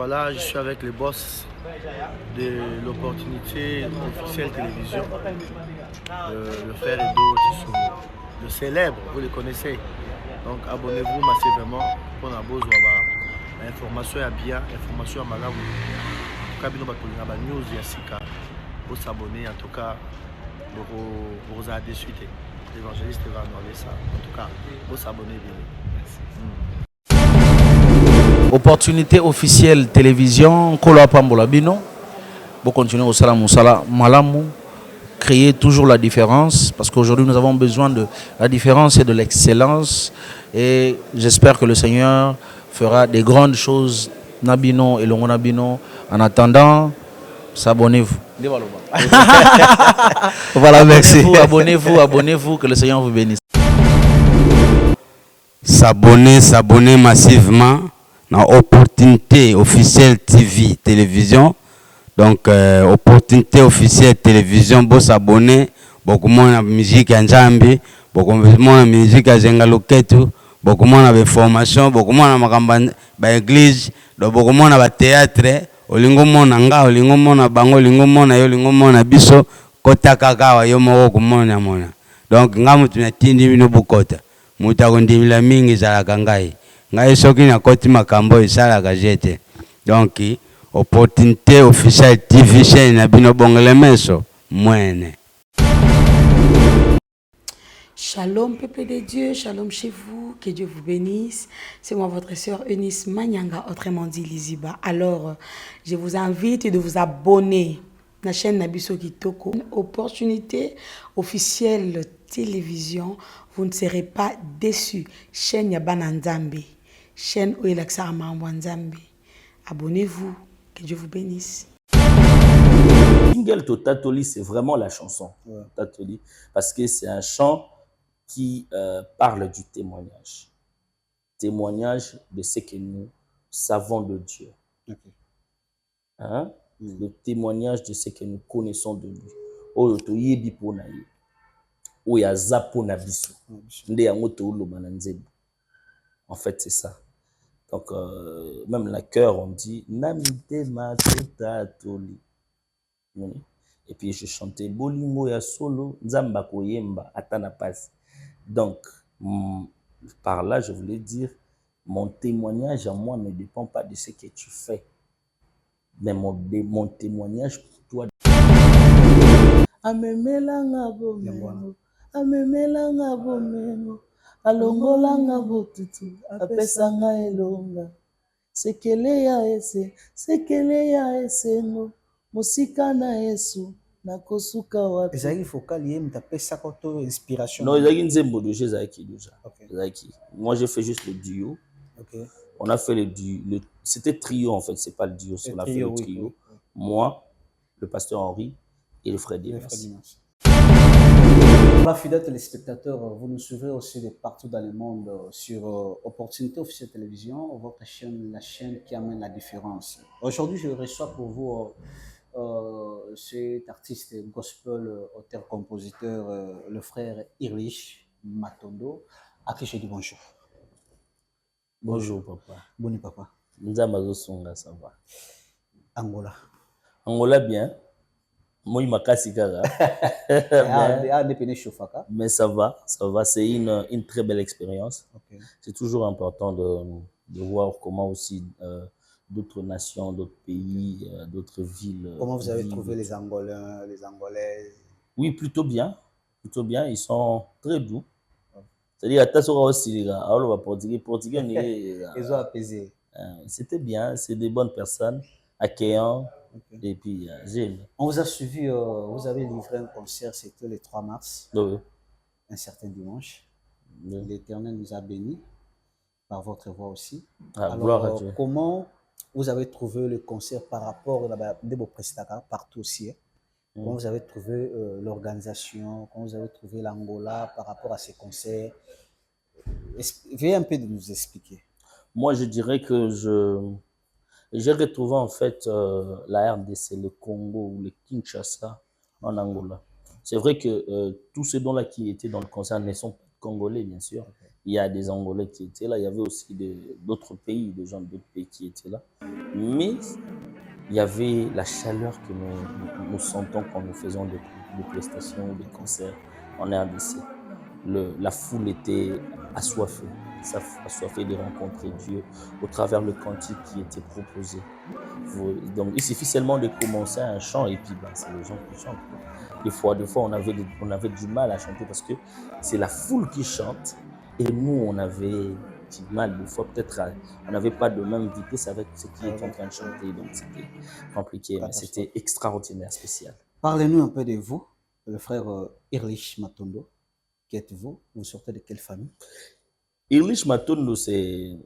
voilà, je suis avec les boss de l'opportunité officielle télévision, le frère Edo Tissou, le célèbre, vous le connaissez. Donc abonnez-vous massivement pour la bourse ou information à bien, information à Malawi. En tout cas, vous avez news Yassika, vous s'abonner en tout cas, vous avez déçu. L'évangéliste va nous ça. En tout cas, vous s'abonner bien. Opportunité officielle télévision, Kolo Pambola Bino. Pour continuer au Salam Malamou, créer toujours la différence, parce qu'aujourd'hui nous avons besoin de la différence et de l'excellence. Et j'espère que le Seigneur fera des grandes choses, Nabino et Longo Nabino. En attendant, s'abonnez-vous. Voilà, merci. Abonnez-vous, que le Seigneur vous bénisse. S'abonner massivement dans opportunité officielle TV télévision. Donc opportunité officielle télévision, bon s'abonner, beaucoup de musique en jambi, beaucoup de musique à Zengaloketu, beaucoup de formation, beaucoup de église, beaucoup de théâtre, olingo mona nga, olingo mona bango, olingo mona yo, olingo mona biso, kota kakawa yo moko mona mona. Donc ngamu tunatindi bino bukota. Muta kondimila mingi za kangai. Ngai soki na koti makambo isala gazete. Donc opportunité officielle TV chaîne na bino bongele meso mwene. Shalom peuple de Dieu, shalom chez vous, que Dieu vous bénisse. C'est moi votre sœur Eunice Manyanga, autrement dit Liziba. Alors, je vous invite de vous abonner à la chaîne Nabiso Kitoko. Opportunité officielle télévision, vous ne serez pas déçus. Chaîne Yabana Nzambe, chaîne Oelaxa Amambwanzambe. Abonnez-vous, que Dieu vous bénisse. Single to Tatoli, c'est vraiment la chanson. Ouais. Tatoli, parce que c'est un chant qui parle du témoignage. Témoignage de ce que nous savons de Dieu. Okay. Hein? Le témoignage de ce que nous connaissons de lui. Oyo to yebi pona ye. Oya zapo na biso. Nde yango to ulo mananzebu. En fait, c'est ça. Donc, même la chœur, on dit Namite ma Tatoli. Et puis je chantais Bolingo ya solo, Nzamba koyemba, atana passe. Donc, par là, je voulais dire, mon témoignage à moi ne dépend pas de ce que tu fais, mais mon témoignage pour toi. Amemelanga bomeno, amemelanga bomeno, alongolanga botutu, apesanga elonga, sekele ya ese no. Musika na Yesu na kosuka wapi. Ezaki focal yé mtapesa koto inspiration. Non, ezaki nzembo de chez Zaki déjà. Zaki. Moi j'ai fait juste le duo. Okay. On a fait le duo, c'était trio en fait, c'est pas le duo, on a fait le trio. Oui. Moi, le pasteur Henri et le frère Dimas. Voilà, fidèles téléspectateurs, vous nous suivrez aussi de partout dans le monde sur Opportunité Officielle Télévision, votre chaîne, la chaîne qui amène la différence. Aujourd'hui, je reçois pour vous cet artiste gospel, auteur-compositeur, le frère Irlich Matondo, à qui je dis bonjour. Bonjour papa. Bonjour papa. Nzamazo Songa, ça va. Angola. Angola bien. Moi, il m'a cassé. Mais ça va, c'est une très belle expérience. Okay. C'est toujours important de voir comment aussi d'autres nations, d'autres pays, d'autres villes. Comment vous avez trouvé les Angolais, les Angolais? Oui, plutôt bien. Plutôt bien, ils sont très doux. C'est-à-dire, à Tassora aussi, les gars, portugais, ils ont apaisé. C'était bien, c'est des bonnes personnes, accueillants. Okay. Et puis, j'aime. On vous a suivi, vous avez livré un concert, c'était le 3 mars, oui. Un certain dimanche. Oui. L'Éternel nous a bénis par votre voix aussi. Ah, alors, comment vous avez trouvé le concert par rapport à vos prestataires partout aussi? Comment vous avez trouvé l'organisation? Comment vous avez trouvé l'Angola par rapport à ces concerts? Veuillez un peu de nous expliquer. Moi, je dirais que j'ai retrouvé en fait la RDC, le Congo ou le Kinshasa en Angola. C'est vrai que tous ces dons-là qui étaient dans le concert ne sont pas congolais, bien sûr, okay. il y a des Angolais qui étaient là, il y avait aussi d'autres pays, des gens d'autres pays qui étaient là. Mais il y avait la chaleur que nous sentons quand nous faisons des prestations, des concerts en RDC. La foule était assoiffée, assoiffée de rencontrer Dieu au travers le cantique qui était proposé. Donc, il suffit seulement de commencer un chant et puis c'est les gens qui chantent. Des fois, on avait du mal à chanter parce que c'est la foule qui chante et nous, on avait du mal. Des fois, peut-être, on n'avait pas de même vitesse avec ce qui est en train de chanter. Donc, c'était compliqué, mais c'était extraordinaire, spécial. Parlez-nous un peu de vous, le frère Irlich Matondo. Qui êtes-vous? Vous sortez de quelle famille? Irlich Matondo, c'est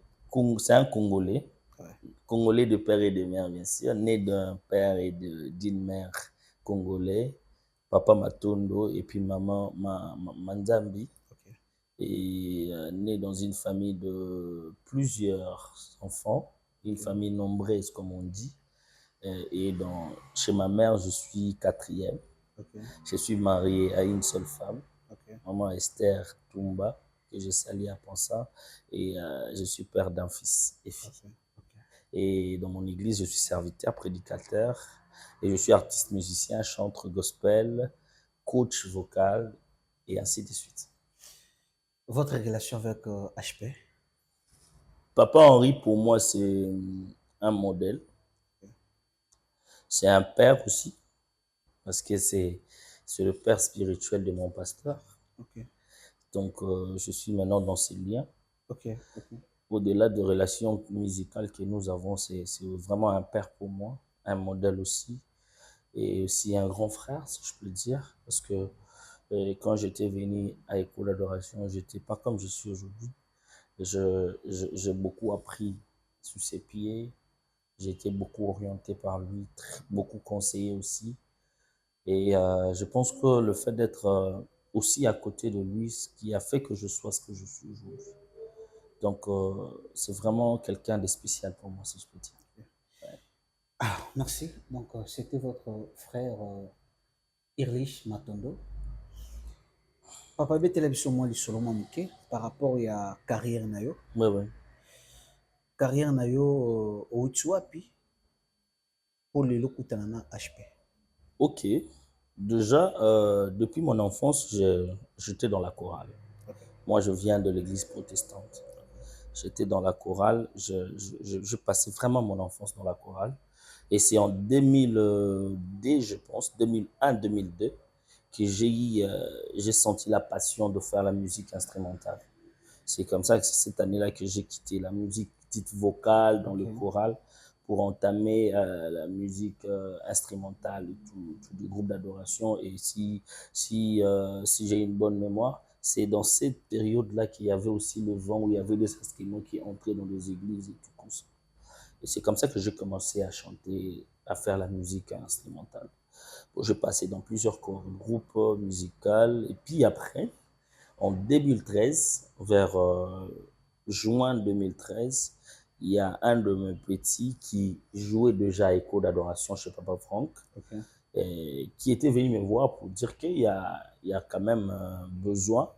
un Congolais. Ouais. Congolais de père et de mère, bien sûr, né d'un père et d'une mère congolais, papa Matondo et puis maman Manzambi. Okay. Et né dans une famille de plusieurs enfants, une famille nombreuse comme on dit. Et chez ma mère, je suis quatrième. Okay. Je suis marié à une seule femme, maman Esther Toumba, que je salue à Pansa, et je suis père d'un fils et fille. Et dans mon église, je suis serviteur, prédicateur, et je suis artiste musicien, chanteur gospel, coach vocal, et ainsi de suite. Votre relation avec HP? Papa Henri, pour moi, c'est un modèle. C'est un père aussi, parce que c'est le père spirituel de mon pasteur. Okay. Donc, je suis maintenant dans ces liens. Okay. Au-delà de relations musicales que nous avons, c'est vraiment un père pour moi, un modèle aussi, et aussi un grand frère, si je peux le dire, parce que quand j'étais venu à École d'Adoration, j'étais pas comme je suis aujourd'hui. J'ai beaucoup appris sous ses pieds, j'ai été beaucoup orienté par lui, beaucoup conseillé aussi, et je pense que le fait d'être aussi à côté de lui, ce qui a fait que je sois ce que je suis aujourd'hui. Donc, c'est vraiment quelqu'un de spécial pour moi, si je peux dire. Ouais. Ah, merci. Donc, c'était votre frère Irlich Matondo. Papa, je vais télévision moi par rapport à la carrière nayo. Ouais. Carrière nayo au Utsuapi pour le Lokutana HP. Ok. Déjà, depuis mon enfance, j'étais dans la chorale. Okay. Moi, je viens de l'église protestante. J'étais dans la chorale. Je passais vraiment mon enfance dans la chorale. Et c'est en 2002, je pense, 2001-2002, que j'ai senti la passion de faire la musique instrumentale. C'est comme ça que c'est cette année-là que j'ai quitté la musique dite vocale dans le choral pour entamer la musique instrumentale et tout le groupe d'adoration. Et si j'ai une bonne mémoire, c'est dans cette période-là qu'il y avait aussi le vent où il y avait des instruments qui entraient dans les églises et tout comme ça. Et c'est comme ça que j'ai commencé à chanter, à faire la musique instrumentale. Bon, j'ai passé dans plusieurs groupes musicaux. Et puis après, en 2013, vers juin 2013, il y a un de mes petits qui jouait déjà à Écho d'adoration chez Papa Franck, et qui était venu me voir pour dire qu'il y a quand même besoin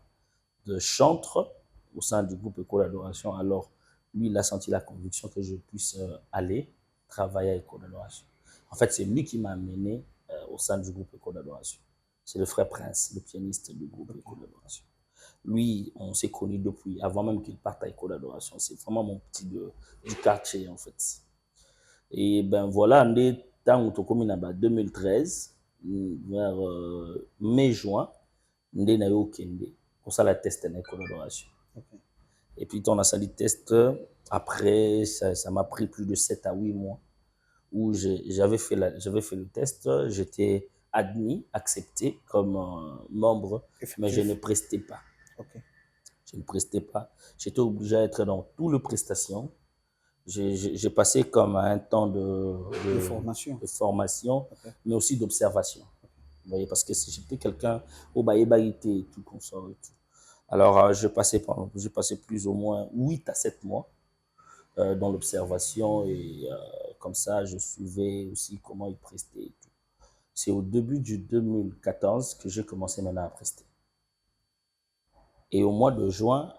de chantres au sein du groupe Écho d'adoration. Alors, lui, il a senti la conviction que je puisse aller travailler à Écho d'adoration. En fait, c'est lui qui m'a amené au sein du groupe Écho d'adoration. C'est le frère Prince, le pianiste du groupe Écho d'adoration. Lui, on s'est connus depuis, avant même qu'il parte à École d'adoration. C'est vraiment mon petit du quartier, en fait. Et ben voilà, en 2013, vers mai-juin, on a eu Kende. Pour ça, la test en École d'adoration. Et puis, on a sali test. Après, ça m'a pris plus de 7 à 8 mois où j'avais fait le test. J'étais admis, accepté comme membre, mais je ne prestais pas. Je ne prestais pas. J'étais obligé d'être dans tout le prestation. J'ai passé comme un temps de formation, mais aussi d'observation. Vous voyez, parce que j'étais quelqu'un au baïbaïté et tout comme ça. Et tout. Alors, j'ai passé plus ou moins 8 à 7 mois dans l'observation et comme ça, je suivais aussi comment ils prestaient et tout. C'est au début du 2014 que j'ai commencé maintenant à prester. Et au mois de juin,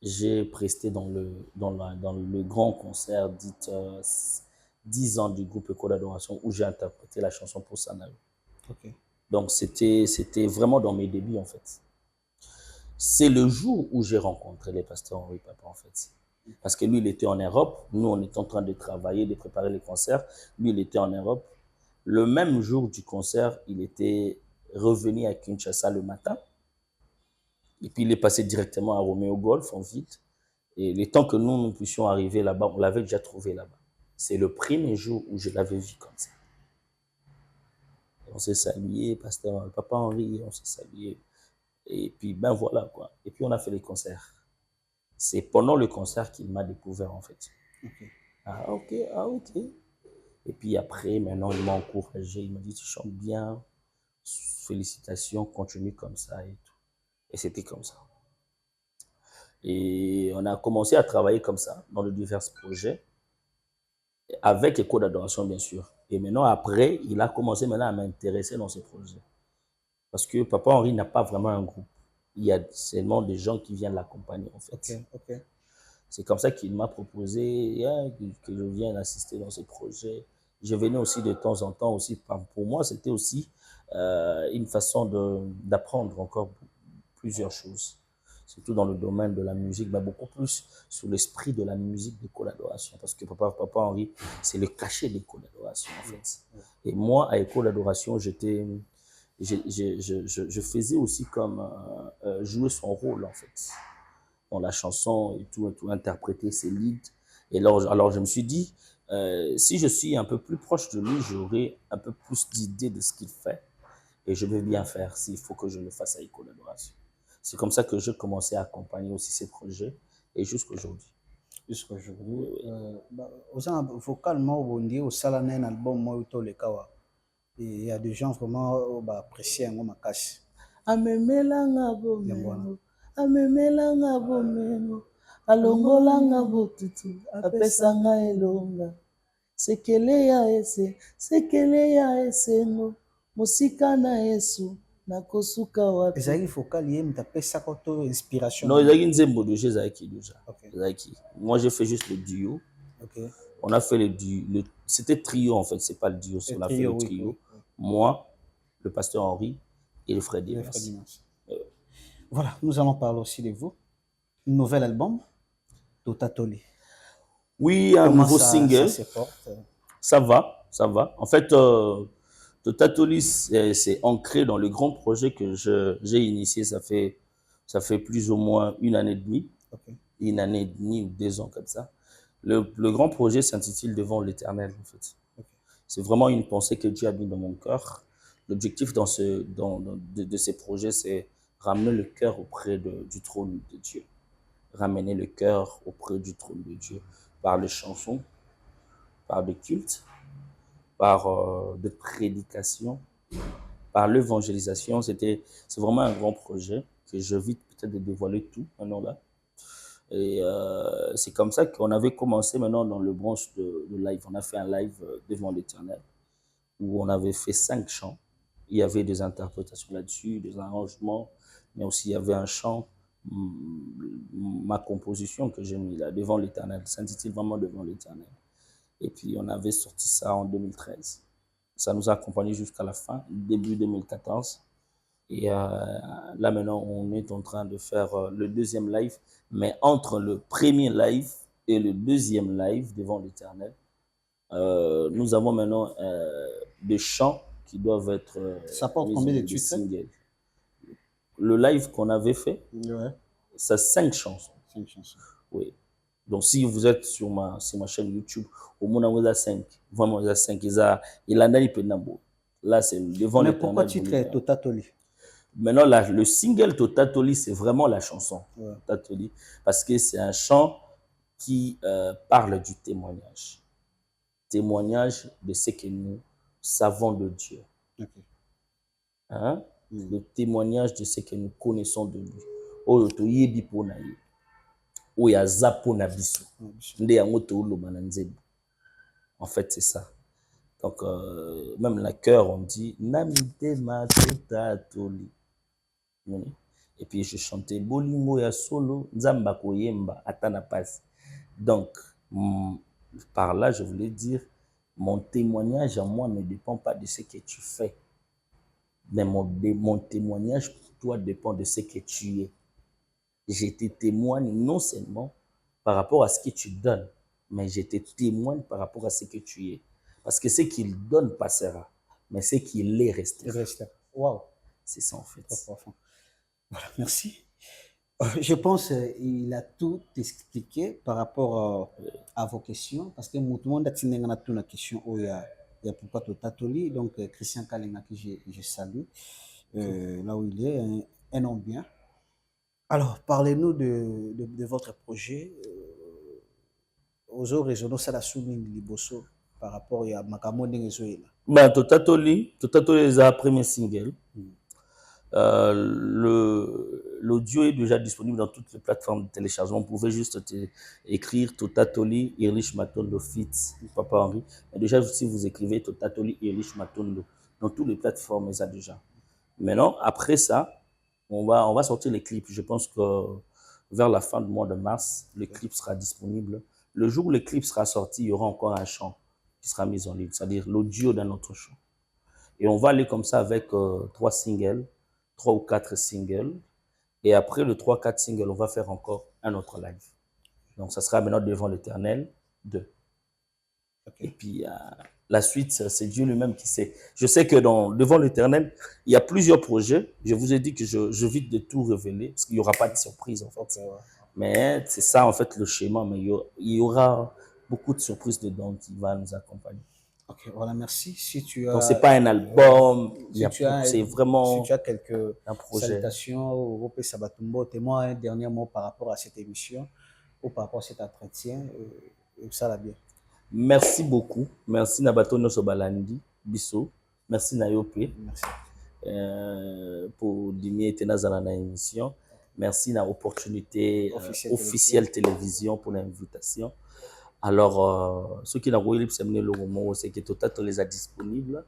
j'ai presté dans dans le grand concert dit 10 ans du groupe École d'Adoration où j'ai interprété la chanson pour Sanayo. Ok. Donc c'était vraiment dans mes débuts en fait. C'est le jour où j'ai rencontré le pasteur Henri Papa en fait. Parce que lui, il était en Europe, nous, on était en train de travailler, de préparer les concerts. Lui, il était en Europe. Le même jour du concert, il était revenu à Kinshasa le matin. Et puis, il est passé directement à Roméo Golf en ville. Et le temps que nous puissions arriver là-bas, on l'avait déjà trouvé là-bas. C'est le premier jour où je l'avais vu comme ça. Et on s'est salué, pasteur Papa Henri, on s'est salué. Et puis, ben voilà quoi. Et puis, on a fait les concerts. C'est pendant le concert qu'il m'a découvert en fait. Ok. Ah ok, ah ok. Et puis après, maintenant, il m'a encouragé, il m'a dit, tu chantes bien, félicitations, continue comme ça et tout. Et c'était comme ça. Et on a commencé à travailler comme ça, dans de divers projets, avec Écho d'Adoration, bien sûr. Et maintenant, après, il a commencé maintenant à m'intéresser dans ces projets. Parce que Papa Henri n'a pas vraiment un groupe. Il y a seulement des gens qui viennent l'accompagner, en fait. Ok, ok. C'est comme ça qu'il m'a proposé que je vienne assister dans ces projets. Je venais aussi de temps en temps aussi. Pour moi, c'était aussi une façon d'apprendre encore plusieurs choses. Surtout dans le domaine de la musique, mais beaucoup plus sur l'esprit de la musique de collaboration. Parce que Papa Henri, c'est le cachet des collaborations, en fait. Et moi, à École d'Adoration, je faisais aussi comme jouer son rôle, en fait, dans la chanson et tout, interpréter ses leads. Et alors je me suis dit, si je suis un peu plus proche de lui, j'aurai un peu plus d'idées de ce qu'il fait. Et je vais bien faire s'il faut que je le fasse avec collaboration. C'est comme ça que j'ai commencé à accompagner aussi ces projets et jusqu'aujourd'hui. Jusqu'aujourd'hui. Vocalement, on dit au salon un album, moi, autour les kawa. Il y a des gens vraiment appréciés en makashi. Amemelanga bomeno, amemelanga bomeno, alongolanga botutu, apesanga elonga. Sekele ya eseno, mosika na Yesu, nakosuka wapi. Ezaki vocal yé mtapesa koto inspiration. Non, ezaki nzembo de chez Zaki déjà. Zaki. Moi j'ai fait juste le duo. Ok. On a fait c'était trio en fait, c'est pas le duo, on a fait le trio. Oui. Moi, le pasteur Henri et le frère Dimas. Voilà, nous allons parler aussi de vous. Un nouvel album, Totatoli. Oui, un nouveau single. Ça va. En fait, Totatoli, c'est ancré dans le grand projet que j'ai initié, ça fait plus ou moins une année et demie. Okay. Une année et demie ou 2 ans comme ça. Le grand projet s'intitule Devant l'Éternel, en fait. Okay. C'est vraiment une pensée que Dieu a mis dans mon cœur. L'objectif de ces projets, c'est ramener le cœur auprès du trône de Dieu. Ramener le cœur auprès du trône de Dieu par les chansons, par des cultes, par des prédications, par l'évangélisation. C'est vraiment un grand projet que j'évite peut-être de dévoiler tout maintenant là. Et c'est comme ça qu'on avait commencé maintenant dans le branche de live. On a fait un live devant l'Éternel où on avait fait 5 chants. Il y avait des interprétations là-dessus, des arrangements, mais aussi il y avait un chant, ma composition que j'ai mis là, Devant l'Éternel. Ça s'intitule vraiment Devant l'Éternel. Et puis on avait sorti ça en 2013. Ça nous a accompagnés jusqu'à la fin, début 2014. Et là maintenant, on est en train de faire le deuxième live. Mais entre le premier live et le deuxième live devant l'Éternel, nous avons maintenant des chants qui doivent être ça porte combien de titres? Le live qu'on avait fait, ouais. C'est 5 chansons. 5 chansons. Oui. Donc si vous êtes sur ma chaîne YouTube, au moins vous avez 5. Vraiment, vous avez 5. Il en a une penambo. Là, c'est devant l'Éternel. Mais pourquoi le titre est Totatoli? Maintenant, là, le single Totatoli, c'est vraiment la chanson. Ouais. Totatoli, parce que c'est un chant qui parle du témoignage. Témoignage de ce que nous savons de Dieu. Okay. Hein? Le témoignage de ce que nous connaissons de lui. Oyo toyebi pona ye. Oyo aza pona biso. Nde yango toloba na nzembo. En fait, c'est ça. Donc, même la chœur, on dit Namite ma Totatoli. Et puis je chantais Bolingo ya solo, Nzamba koyemba, atana passe. Donc, par là, je voulais dire, mon témoignage à moi ne dépend pas de ce que tu fais. Mais mon témoignage pour toi dépend de ce que tu es. Je te témoigne non seulement par rapport à ce que tu donnes, mais je te témoigne par rapport à ce que tu es. Parce que ce qu'il donne passera, mais ce qu'il est restera. Wow. C'est ça en fait. Trop profond. Voilà, merci. Je pense qu'il a tout expliqué par rapport à vos questions, parce que tout le monde a une question où il y a pourquoi tout Tatoli, donc Christian Kalenga que je salue, là où il est, un homme bien. Alors, parlez-nous de votre projet aux autres régionaux, ça la souligne Liboso par rapport à Makamon Venezuela. Ben, Totatoli est un premier single. L'audio est déjà disponible dans toutes les plateformes de téléchargement. Vous pouvez juste écrire Totatoli, Irlich Matondo, Fit, Papa Henri. Et déjà, si vous écrivez Totatoli, Irlich Matondo, dans toutes les plateformes, ça déjà. Maintenant, après ça, on va sortir les clips. Je pense que vers la fin du mois de mars, le clip sera disponible. Le jour où le clip sera sorti, il y aura encore un chant qui sera mis en ligne, c'est-à-dire l'audio d'un autre chant. Et on va aller comme ça avec 3 ou 4 singles. Et après le 3-4 singles, on va faire encore un autre live. Donc, ça sera maintenant Devant l'Éternel 2. Okay. Et puis, la suite, c'est Dieu lui-même qui sait. Je sais que Devant l'Éternel, il y a plusieurs projets. Je vous ai dit que je vite de tout révéler, parce qu'il n'y aura pas de surprise, en fait. Okay, ouais. Mais c'est ça, en fait, le schéma. Mais il y aura beaucoup de surprises dedans qui vont nous accompagner. Ok, voilà, merci. Si tu as, donc, c'est pas un album, c'est vraiment si tu as quelques un projet. Salutations au Rope Sabatumbo, témoin un dernier mot par rapport à cette émission ou par rapport à cet entretien, ça va bien. Merci beaucoup. Merci Nabato Nosobalandi, Bisso. Merci Nayope. Merci. Pour Dimi et Tenazana na émission. Merci na opportunité officielle télévision pour l'invitation. Alors, ceux qui n'ont pas eu le moment, c'est que Total les a disponibles.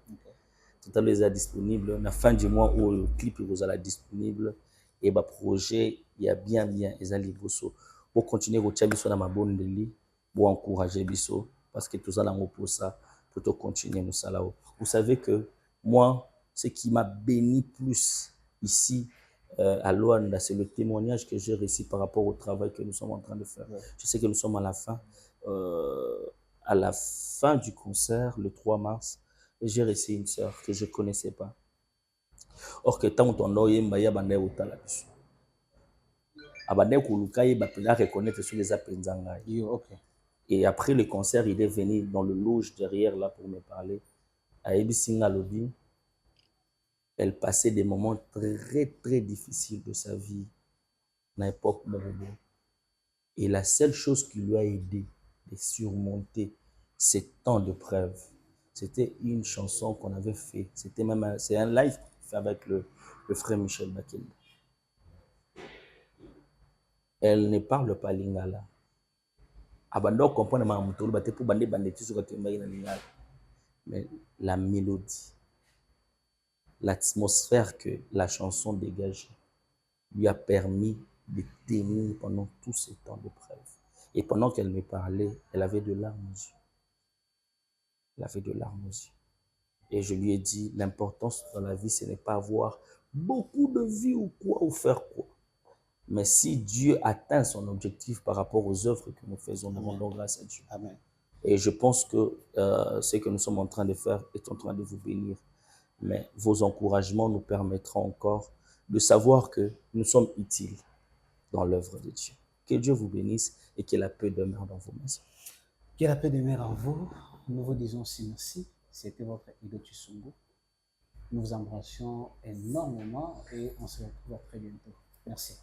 Total les a disponibles. À la fin du mois où le clip est disponible, et le projet, il y a bien, ils ont libre. Pour continuer à faire sur ma bonne délit, pour encourager Bisso, parce que tout ça, pour ça, pour continuer nous ça là. Vous savez que moi, ce qui m'a béni plus ici, à Luanda, c'est le témoignage que j'ai reçu par rapport au travail que nous sommes en train de faire. Ouais. Je sais que nous sommes à la fin du concert, le 3 mars, et j'ai reçu une sœur que je ne connaissais pas. Or que tant qu'on a eu un bandé au talabisu. Abandé Kouloukaï, il a reconnaître sur les appenzangai. Et après le concert, il est venu dans le loge derrière là pour me parler. À Ebisinga Lodi, elle passait des moments très, très difficiles de sa vie, à l'époque Morobo. Et la seule chose qui lui a aidé de surmonter ces temps de preuve, c'était une chanson qu'on avait fait. C'est un live fait avec le frère Michel Bakenda. Elle ne parle pas lingala. Abando comprendre ma mutulu bate pour bande bandeti sur la lingala. Mais la mélodie, l'atmosphère que la chanson dégageait lui a permis de tenir pendant tous ces temps de preuve. Et pendant qu'elle me parlait, elle avait de larmes aux yeux. Elle avait de larmes aux yeux. Et je lui ai dit, l'importance dans la vie, ce n'est pas avoir beaucoup de vie ou quoi, ou faire quoi. Mais si Dieu atteint son objectif par rapport aux œuvres que nous faisons, nous rendons grâce à Dieu. Amen. Et je pense que ce que nous sommes en train de faire est en train de vous bénir. Mais vos encouragements nous permettront encore de savoir que nous sommes utiles dans l'œuvre de Dieu. Que Dieu vous bénisse et que la paix demeure dans vos maisons. Que la paix demeure en vous. Nous vous disons aussi merci. C'était votre Ido Tshungu. Nous vous embrassons énormément et on se retrouve à très bientôt. Merci.